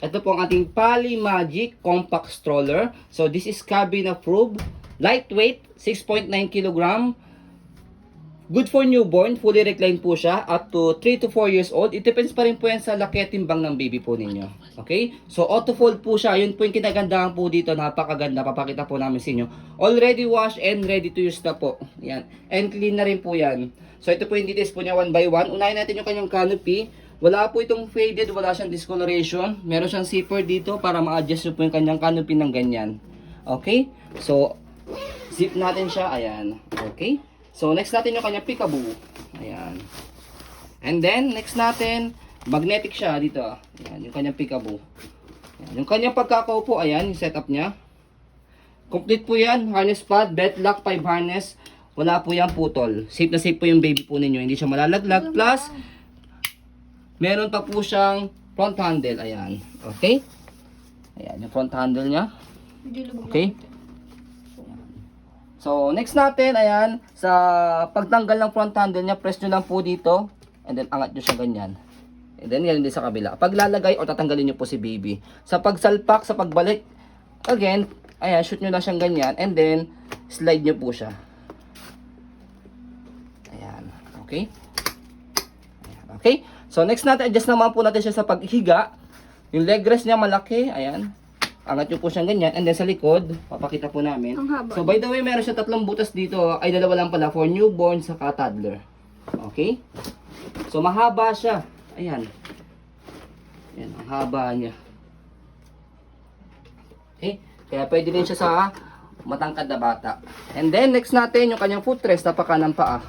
Ito po ang ating Polymagic Compact Stroller. So this is cabin approved. Lightweight, 6.9 kg. Good for newborn, fully reclined po siya, up to 3 to 4 years old. It depends pa rin po yan sa laki at timbang ng baby po ninyo. Okay? So, auto-fold po siya. Yun po yung kinagandahan po dito. Napakaganda. Papakita po namin sa inyo. Already washed and ready to use na po. Yan. And clean na rin po yan. So, ito po yung details po niya 1 by 1. Unahin natin yung kanyang canopy. Wala po itong faded, wala siyang discoloration. Meron siyang zipper dito para ma-adjust po yung kanyang canopy ng ganyan. Okay? So, zip natin siya. Ayan. Okay? So, next natin yung kanyang peekaboo. Ayan. And then, next natin, magnetic siya dito. Ayan, yung kanyang peekaboo. Ayan, yung kanyang pagkakaupo, ayan, yung setup niya. Complete po yan. Harness pad, belt lock, 5 harness. Wala po yan putol. Safe na safe po yung baby po ninyo. Hindi siya malalaglag. Plus, meron pa po siyang front handle. Ayan. Okay? Ayan, yung front handle niya. Okay? So, next natin, ayan, sa pagtanggal ng front handle niya, press nyo lang po dito, and then angat nyo siya ganyan. And then, yan din sa kabila. Pag lalagay o tatanggalin nyo po si baby. Sa pagsalpak, sa pagbalik, again, ayan, shoot nyo lang siyang ganyan, and then, slide nyo po siya. Ayan, okay? Ayan, okay? So, next natin, adjust naman po natin siya sa paghiga. Yung leg rest niya malaki, ayan. Angat nyo po siyang ganyan. And then sa likod, papakita po namin. So by the way, meron siya 3 butas dito. Ay, 2 lang pala for newborn saka toddler. Okay? So mahaba siya. Ayan. Ayan, ang haba niya. Okay? Kaya pwede rin siya sa matangkad na bata. And then next natin, yung kanyang footrest na pakanang paa.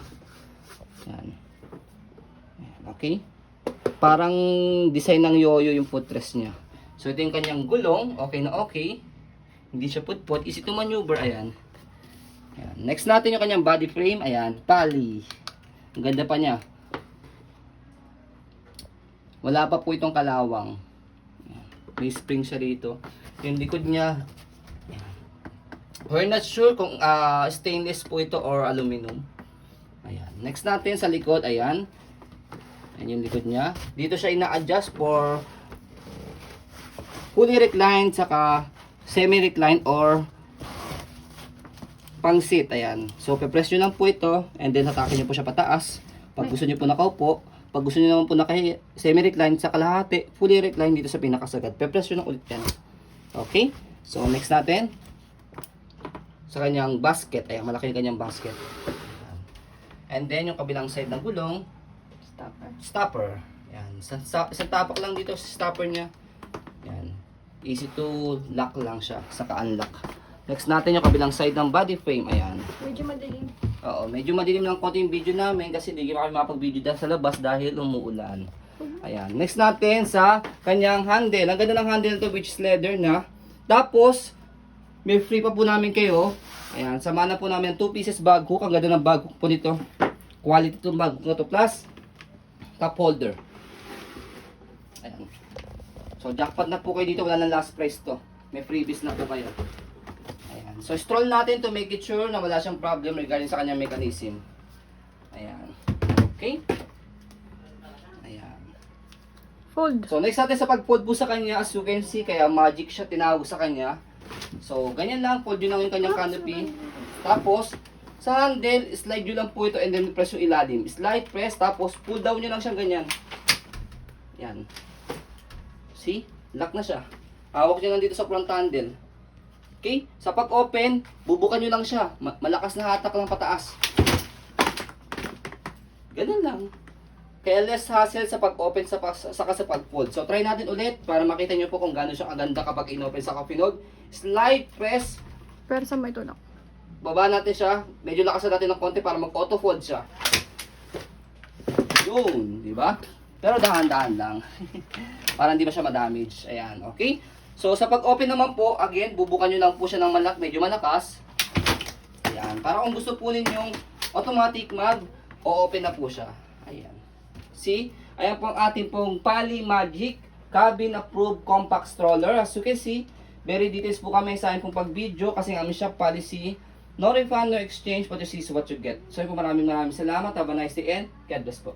Ayan. Okay? Parang design ng yoyo yung footrest niya. So, ito yung kanyang gulong. Okay na okay. Hindi siya put-put. Easy to maneuver. Ayan. Ayan. Next natin yung kanyang body frame. Ayan. Poly. Ang ganda pa niya. Wala pa po itong kalawang. Ayan. May spring siya dito. Yung likod niya. Ayan. We're not sure kung stainless po ito or aluminum. Ayan. Next natin sa likod. Ayan. Ayan yung likod niya. Dito siya ina-adjust for fully reclined, saka semi-reclined or pang seat. Ayan. So, pe-press nyo lang po ito and then hatakin nyo po siya pataas. Pag gusto nyo po nakaupo, pag gusto nyo naman po semi-reclined sa kalahati, fully reclined dito sa pinakasagad. Pe-press nyo lang ulit yan. Okay? So, next natin sa kanyang basket. Ayan, malaki yung kanyang basket. And then, yung kabilang side ng gulong, stopper. Ayan. Sa tapak lang dito sa stopper niya. Ayan. Easy to lock lang siya, saka unlock. Next natin yung kabilang side ng body frame. Ayan. Medyo madilim. Oo, medyo madilim ng konti yung video namin kasi hindi kami makapag-video dahil sa labas dahil umuulan. Ayan. Next natin sa kanyang handle. Ang ganda ng handle to, which is leather na. Tapos, may free pa po namin kayo. Ayan, sama na po namin 2 pieces bag hook. Ang ganda ng bag hook po nito. Quality itong bag hook na to. Plus, cup holder. Ayan. So, jackpot na po kayo dito. Wala nang last price to. May freebies na po kayo. Ayan. So, stroll natin to make it sure na wala siyang problem regarding sa kanyang mechanism. Ayan. Okay? Ayan. Fold. So, next natin sa pag-fold po sa kanya, as you can see, kaya magic siya tinawag sa kanya. So, ganyan lang. Fold yun lang yung kanyang canopy. Tapos, sa handle, slide nyo lang po ito and then press yung ilalim. Slide, press, tapos pull down nyo lang siyang ganyan. Yan. See? Lock na siya. Hawak nyo lang dito sa front handle. Okay? Sa pag-open, bubukan nyo lang siya. Malakas na hatak lang pataas. Ganun lang. Kaya less hassle sa pag-open saka sa pag-fold. So, try natin ulit para makita nyo po kung gano'n siya kaganda kapag in-open sa coffee-node. Slide, press. Pero sa may tulak. Baba natin siya. Medyo lakasan natin ng konti para mag-auto-fold siya. Yun. Diba? Pero dahan-dahan lang. Para hindi ba siya ma-damage. Ayan, okay? So, sa pag-open naman po, again, bubukan nyo lang po siya ng medyo malakas. Ayan. Para kung gusto po ninyong automatic mag-o-open na po siya. Ayan. See? Ayan po ang ating pong Polymagic Cabin Approved Compact Stroller. As you can see, very details po kami sa aking pong pag-video kasi ang aming shop policy, no refund, no exchange, what you see is what you get. So, po maraming salamat. Have a nice day and God bless po.